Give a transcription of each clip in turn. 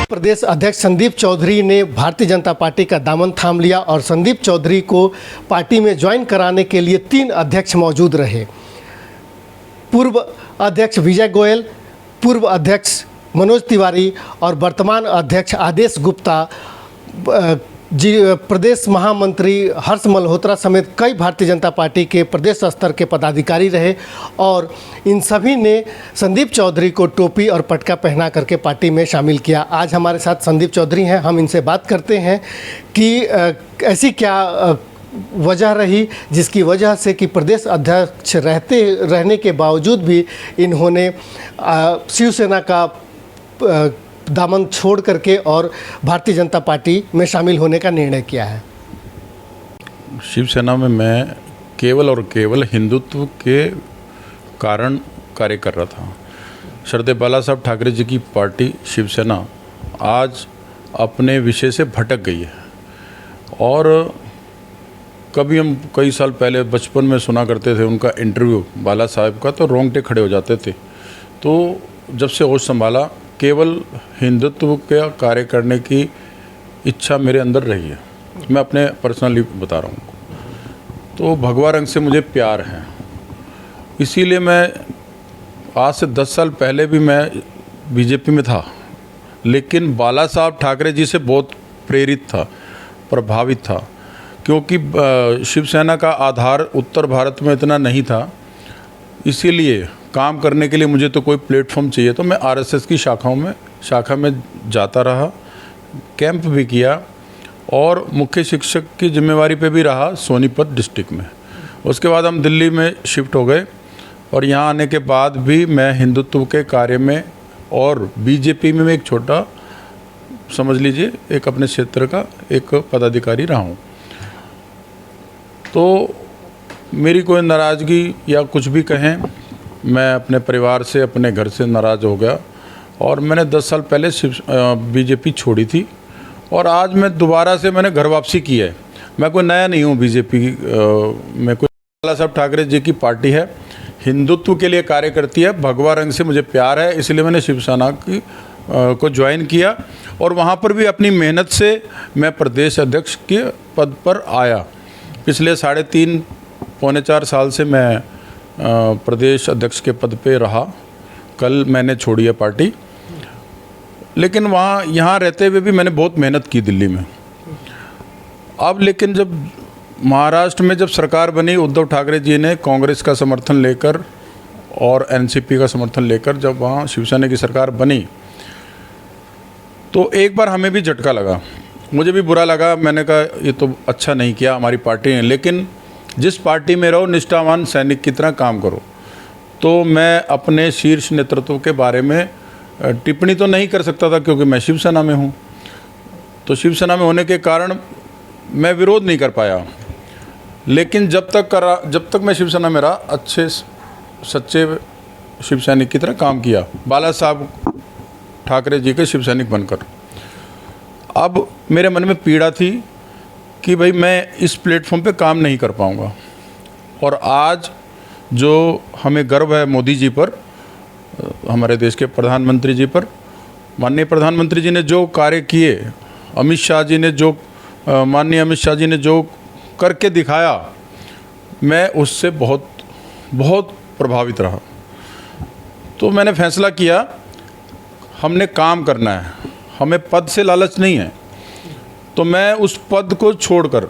प्रदेश अध्यक्ष संदीप चौधरी ने भारतीय जनता पार्टी का दामन थाम लिया और संदीप चौधरी को पार्टी में ज्वाइन कराने के लिए 3 अध्यक्ष मौजूद रहे। पूर्व अध्यक्ष विजय गोयल, पूर्व अध्यक्ष मनोज तिवारी और वर्तमान अध्यक्ष आदेश गुप्ता, प्रदेश महामंत्री हर्ष मल्होत्रा समेत कई भारतीय जनता पार्टी के प्रदेश स्तर के पदाधिकारी रहे और इन सभी ने संदीप चौधरी को टोपी और पटका पहना करके पार्टी में शामिल किया। आज हमारे साथ संदीप चौधरी हैं, हम इनसे बात करते हैं कि ऐसी क्या वजह रही जिसकी वजह से कि प्रदेश अध्यक्ष रहने के बावजूद भी इन्होंने शिवसेना का दामन छोड़ करके और भारतीय जनता पार्टी में शामिल होने का निर्णय किया है। शिवसेना में मैं केवल और केवल हिंदुत्व के कारण कार्य कर रहा था। श्रद्धेय बाला साहब ठाकरे जी की पार्टी शिवसेना आज अपने विषय से भटक गई है और कभी हम कई साल पहले बचपन में सुना करते थे उनका इंटरव्यू बाला साहब का, तो रोंगटे खड़े हो जाते थे। तो जब से होश संभाला केवल हिंदुत्व का कार्य करने की इच्छा मेरे अंदर रही है। मैं अपने पर्सनली बता रहा हूँ। तो भगवा रंग से मुझे प्यार है, इसीलिए मैं आज से 10 साल पहले भी मैं बीजेपी में था, लेकिन बाला साहब ठाकरे जी से बहुत प्रेरित था, प्रभावित था, क्योंकि शिवसेना का आधार उत्तर भारत में इतना नहीं था। इसीलिए काम करने के लिए मुझे तो कोई प्लेटफॉर्म चाहिए, तो मैं आरएसएस की शाखा में जाता रहा, कैंप भी किया और मुख्य शिक्षक की जिम्मेवारी पे भी रहा सोनीपत डिस्ट्रिक्ट में। उसके बाद हम दिल्ली में शिफ्ट हो गए और यहाँ आने के बाद भी मैं हिंदुत्व के कार्य में और बीजेपी में एक छोटा, समझ लीजिए, एक अपने क्षेत्र का एक पदाधिकारी रहा हूँ। तो मेरी कोई नाराज़गी या कुछ भी कहें, मैं अपने परिवार से, अपने घर से नाराज़ हो गया और मैंने 10 साल पहले बीजेपी छोड़ी थी और आज मैं दोबारा से मैंने घर वापसी की है। मैं कोई नया नहीं हूँ बीजेपी में। कोई बाला साहब ठाकरे जी की पार्टी है, हिंदुत्व के लिए कार्य करती है, भगवा रंग से मुझे प्यार है, इसलिए मैंने शिवसेना को ज्वाइन किया और वहाँ पर भी अपनी मेहनत से मैं प्रदेश अध्यक्ष के पद पर आया। पिछले 3.5 पौने 4 साल से मैं प्रदेश अध्यक्ष के पद पे रहा। कल मैंने छोड़ी है पार्टी, लेकिन यहाँ रहते हुए भी मैंने बहुत मेहनत की दिल्ली में। अब लेकिन जब महाराष्ट्र में जब सरकार बनी, उद्धव ठाकरे जी ने कांग्रेस का समर्थन लेकर और एनसीपी का समर्थन लेकर जब वहाँ शिवसेना की सरकार बनी, तो एक बार हमें भी झटका लगा, मुझे भी बुरा लगा। मैंने कहा ये तो अच्छा नहीं किया हमारी पार्टी ने, लेकिन जिस पार्टी में रहो निष्ठावान सैनिक की तरह काम करो। तो मैं अपने शीर्ष नेतृत्व के बारे में टिप्पणी तो नहीं कर सकता था क्योंकि मैं शिवसेना में हूँ। तो शिवसेना में होने के कारण मैं विरोध नहीं कर पाया, लेकिन जब तक मैं शिवसेना में रहा, अच्छे सच्चे शिव सैनिक की तरह काम किया, बाला साहब ठाकरे जी के शिव सैनिक बनकर। अब मेरे मन में पीड़ा थी कि भाई मैं इस प्लेटफॉर्म पे काम नहीं कर पाऊँगा। और आज जो हमें गर्व है मोदी जी पर, हमारे देश के प्रधानमंत्री जी पर, माननीय प्रधानमंत्री जी ने जो कार्य किए, अमित शाह जी ने जो माननीय अमित शाह जी ने जो करके दिखाया, मैं उससे बहुत बहुत प्रभावित रहा। तो मैंने फैसला किया हमने काम करना है, हमें पद से लालच नहीं है। तो मैं उस पद को छोड़कर,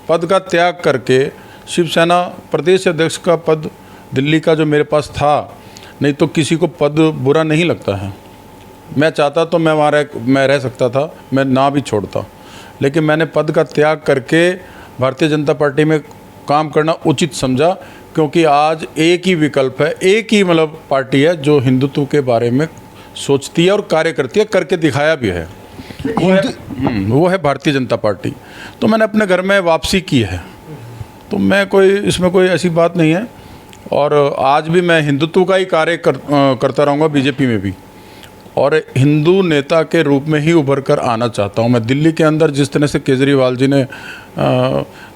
पद का त्याग करके शिवसेना प्रदेश अध्यक्ष का पद दिल्ली का जो मेरे पास था, नहीं तो किसी को पद बुरा नहीं लगता है, मैं चाहता तो मैं रह सकता था, मैं ना भी छोड़ता, लेकिन मैंने पद का त्याग करके भारतीय जनता पार्टी में काम करना उचित समझा, क्योंकि आज एक ही विकल्प है, एक ही मतलब पार्टी है जो हिंदुत्व के बारे में सोचती है और कार्य करती है, करके दिखाया भी है, वो है भारतीय जनता पार्टी। तो मैंने अपने घर में वापसी की है, तो मैं इसमें कोई ऐसी बात नहीं है। और आज भी मैं हिंदुत्व का ही कार्य करता रहूँगा बीजेपी में भी, और हिंदू नेता के रूप में ही उभर कर आना चाहता हूँ। मैं दिल्ली के अंदर जिस तरह से केजरीवाल जी ने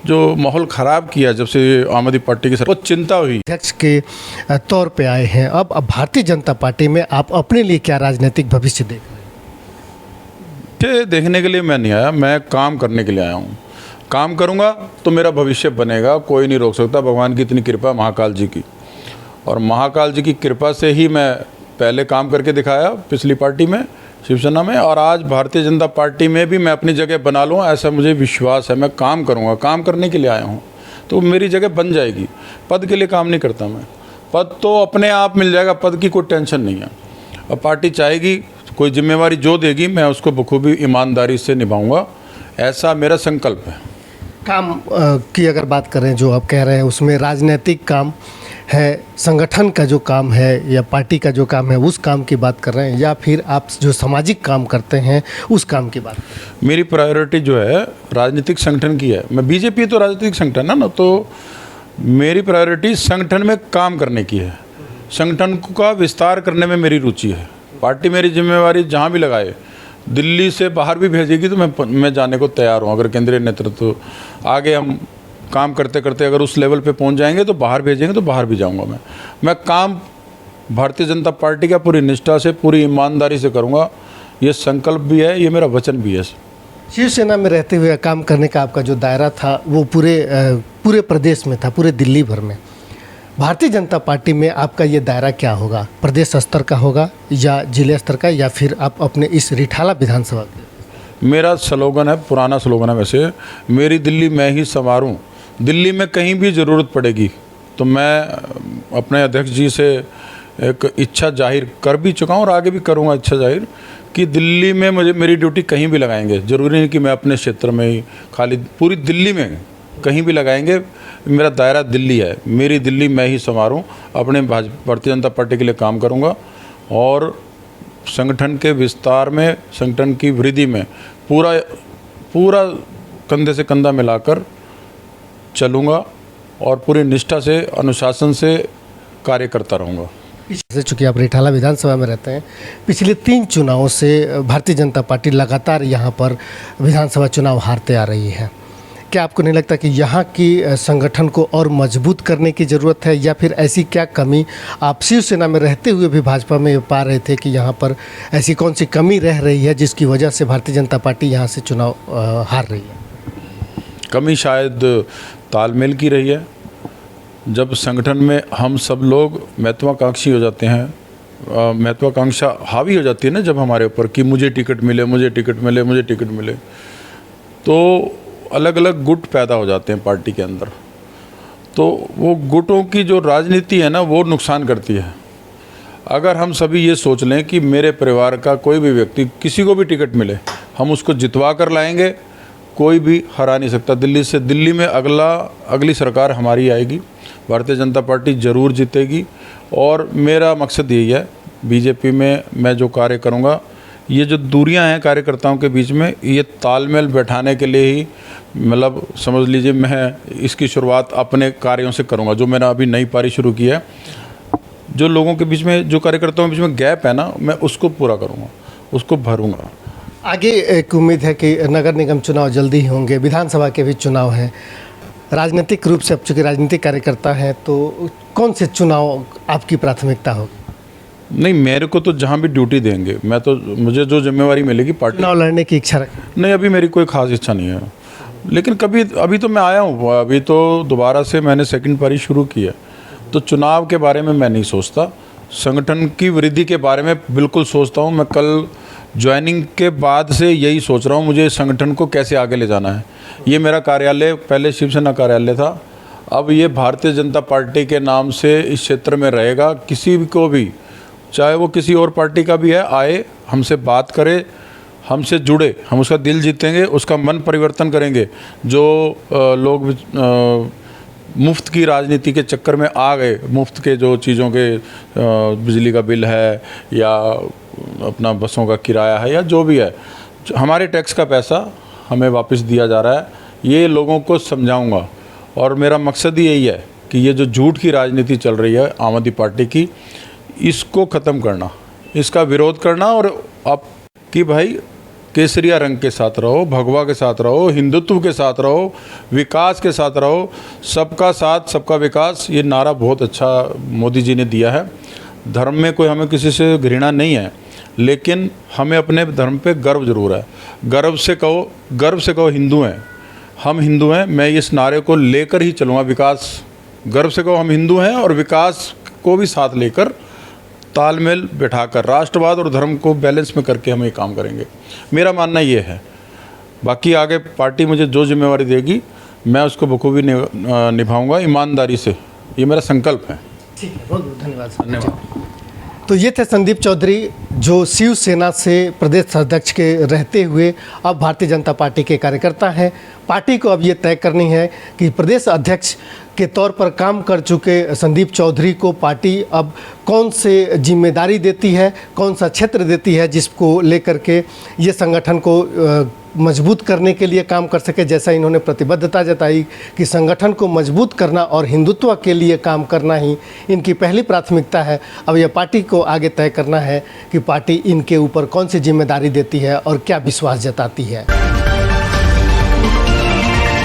जो माहौल ख़राब किया जब से आम आदमी पार्टी की सरकार, बहुत चिंता हुई। अध्यक्ष के तौर पे आए हैं, अब भारतीय जनता पार्टी में आप अपने लिए क्या राजनीतिक भविष्य देख रहे हैं? पीछे देखने के लिए मैं नहीं आया, मैं काम करने के लिए आया हूँ। काम करूँगा तो मेरा भविष्य बनेगा, कोई नहीं रोक सकता। भगवान की इतनी कृपा, महाकाल जी की, और महाकाल जी की कृपा से ही मैं पहले काम करके दिखाया पिछली पार्टी में, शिवसेना में, और आज भारतीय जनता पार्टी में भी मैं अपनी जगह बना लूँ, ऐसा मुझे विश्वास है। मैं काम करूँगा, काम करने के लिए आया हूँ, तो मेरी जगह बन जाएगी। पद के लिए काम नहीं करता मैं, पद तो अपने आप मिल जाएगा, पद की कोई टेंशन नहीं है। अब पार्टी चाहेगी, कोई जिम्मेवारी जो देगी मैं उसको बखूबी ईमानदारी से निभाऊंगा, ऐसा मेरा संकल्प है। काम की अगर बात करें, जो आप कह रहे हैं उसमें राजनीतिक काम है, संगठन का जो काम है या पार्टी का जो काम है उस काम की बात कर रहे हैं, या फिर आप जो सामाजिक काम करते हैं उस काम की बात? मेरी प्रायोरिटी जो है राजनीतिक संगठन की है। मैं बीजेपी तो राजनीतिक संगठन है ना, तो मेरी प्रायोरिटी संगठन में काम करने की है, संगठन का विस्तार करने में मेरी रुचि है। पार्टी मेरी जिम्मेवारी जहाँ भी लगाए, दिल्ली से बाहर भी भेजेगी तो मैं जाने को तैयार हूँ। अगर केंद्रीय नेतृत्व आगे हम काम करते करते अगर उस लेवल पे पहुँच जाएंगे तो बाहर भेजेंगे तो बाहर भी जाऊँगा। मैं काम भारतीय जनता पार्टी का पूरी निष्ठा से, पूरी ईमानदारी से करूँगा। ये संकल्प भी है, ये मेरा वचन भी है। शिवसेना में रहते हुए काम करने का आपका जो दायरा था वो पूरे प्रदेश में था, पूरे दिल्ली भर में। भारतीय जनता पार्टी में आपका ये दायरा क्या होगा? प्रदेश स्तर का होगा या जिले स्तर का, या फिर आप अपने इस रिठाला विधानसभा के? मेरा स्लोगन है, पुराना स्लोगन है वैसे, मेरी दिल्ली मैं ही संवारूं। दिल्ली में कहीं भी ज़रूरत पड़ेगी तो मैं अपने अध्यक्ष जी से एक इच्छा जाहिर कर भी चुका हूँ और आगे भी करूँगा इच्छा जाहिर, कि दिल्ली में मुझे मेरी ड्यूटी कहीं भी लगाएंगे। ज़रूरी नहीं कि मैं अपने क्षेत्र में ही, खाली पूरी दिल्ली में कहीं भी लगाएंगे। मेरा दायरा दिल्ली है, मेरी दिल्ली मैं ही संवारूं। अपने भारतीय जनता पार्टी के लिए काम करूंगा और संगठन के विस्तार में, संगठन की वृद्धि में पूरा कंधे से कंधा मिलाकर चलूँगा और पूरी निष्ठा से, अनुशासन से कार्य करता रहूँगा। जैसे चूँकि आप रिठाला विधानसभा में रहते हैं, पिछले 3 चुनावों से भारतीय जनता पार्टी लगातार यहाँ पर विधानसभा चुनाव हारते आ रही है। क्या आपको नहीं लगता कि यहाँ की संगठन को और मजबूत करने की ज़रूरत है, या फिर ऐसी क्या कमी आप शिवसेना में रहते हुए भी भाजपा में पा रहे थे कि यहाँ पर ऐसी कौन सी कमी रह रही है जिसकी वजह से भारतीय जनता पार्टी यहाँ से चुनाव हार रही है? कमी शायद तालमेल की रही है। जब संगठन में हम सब लोग महत्वाकांक्षी हो जाते हैं, महत्वाकांक्षा हावी हो जाती है ना जब हमारे ऊपर, कि मुझे टिकट मिले, मुझे टिकट मिले, मुझे टिकट मिले, तो अलग अलग गुट पैदा हो जाते हैं पार्टी के अंदर। तो वो गुटों की जो राजनीति है ना, वो नुकसान करती है। अगर हम सभी ये सोच लें कि मेरे परिवार का कोई भी व्यक्ति, किसी को भी टिकट मिले, हम उसको जितवा कर लाएंगे, कोई भी हरा नहीं सकता। दिल्ली में अगली सरकार हमारी आएगी, भारतीय जनता पार्टी ज़रूर जीतेगी। और मेरा मकसद यही है, बीजेपी में मैं जो कार्य करूँगा, ये जो दूरियां हैं कार्यकर्ताओं के बीच में, ये तालमेल बैठाने के लिए ही, मतलब समझ लीजिए मैं इसकी शुरुआत अपने कार्यों से करूँगा। जो मैंने अभी नई पारी शुरू की है, जो लोगों के बीच में, जो कार्यकर्ताओं के बीच में गैप है ना, मैं उसको पूरा करूँगा, उसको भरूँगा। आगे एक उम्मीद है कि नगर निगम चुनाव जल्दी ही होंगे, विधानसभा के भी चुनाव हैं। राजनीतिक रूप से आप चूँकि राजनीतिक कार्यकर्ता हैं, तो कौन से चुनाव आपकी प्राथमिकता होगी? नहीं, मेरे को तो जहाँ भी ड्यूटी देंगे, मैं तो, मुझे जो जिम्मेवारी मिलेगी पार्टी। चुनाव लड़ने की इच्छा रखें? नहीं, अभी मेरी कोई खास इच्छा नहीं है, लेकिन अभी तो मैं आया हूँ, अभी तो दोबारा से मैंने सेकंड पारी शुरू की है, तो चुनाव के बारे में मैं नहीं सोचता। संगठन की वृद्धि के बारे में बिल्कुल सोचता हूँ। मैं कल ज्वाइनिंग के बाद से यही सोच रहा हूँ, मुझे संगठन को कैसे आगे ले जाना है। ये मेरा कार्यालय पहले शिवसेना कार्यालय था, अब ये भारतीय जनता पार्टी के नाम से इस क्षेत्र में रहेगा। किसी को भी, चाहे वो किसी और पार्टी का भी है, आए, हमसे बात करे, हमसे जुड़े, हम उसका दिल जीतेंगे, उसका मन परिवर्तन करेंगे। जो लोग मुफ्त की राजनीति के चक्कर में आ गए, मुफ्त के जो चीज़ों के, बिजली का बिल है या अपना बसों का किराया है या जो भी है, हमारे टैक्स का पैसा हमें वापस दिया जा रहा है, ये लोगों को समझाऊंगा। और मेरा मकसद ही यही है कि ये जो झूठ की राजनीति चल रही है आम आदमी पार्टी की, इसको ख़त्म करना, इसका विरोध करना, और आप कि भाई केसरिया रंग के साथ रहो, भगवा के साथ रहो, हिंदुत्व के साथ रहो, विकास के साथ रहो, सबका साथ सबका विकास। ये नारा बहुत अच्छा मोदी जी ने दिया है। धर्म में कोई हमें किसी से घृणा नहीं है, लेकिन हमें अपने धर्म पे गर्व जरूर है। गर्व से कहो हिंदू हैं, हम हिंदू हैं। मैं इस नारे को लेकर ही चलूँगा, विकास। गर्व से कहो हम हिंदू हैं और विकास को भी साथ लेकर तालमेल बैठाकर राष्ट्रवाद और धर्म को बैलेंस में करके हम ये काम करेंगे। मेरा मानना ये है। बाकी आगे पार्टी मुझे जो जिम्मेवारी देगी मैं उसको बखूबी निभाऊंगा ईमानदारी से। ये मेरा संकल्प है। ठीक है, बहुत बहुत धन्यवाद। तो ये थे संदीप चौधरी, जो शिवसेना से प्रदेश अध्यक्ष के रहते हुए अब भारतीय जनता पार्टी के कार्यकर्ता हैं। पार्टी को अब ये तय करनी है कि प्रदेश अध्यक्ष के तौर पर काम कर चुके संदीप चौधरी को पार्टी अब कौन से जिम्मेदारी देती है, कौन सा क्षेत्र देती है जिसको लेकर के ये संगठन को मजबूत करने के लिए काम कर सके। जैसा इन्होंने प्रतिबद्धता जताई कि संगठन को मजबूत करना और हिंदुत्व के लिए काम करना ही इनकी पहली प्राथमिकता है। अब यह पार्टी को आगे तय करना है कि पार्टी इनके ऊपर कौन सी जिम्मेदारी देती है और क्या विश्वास जताती है।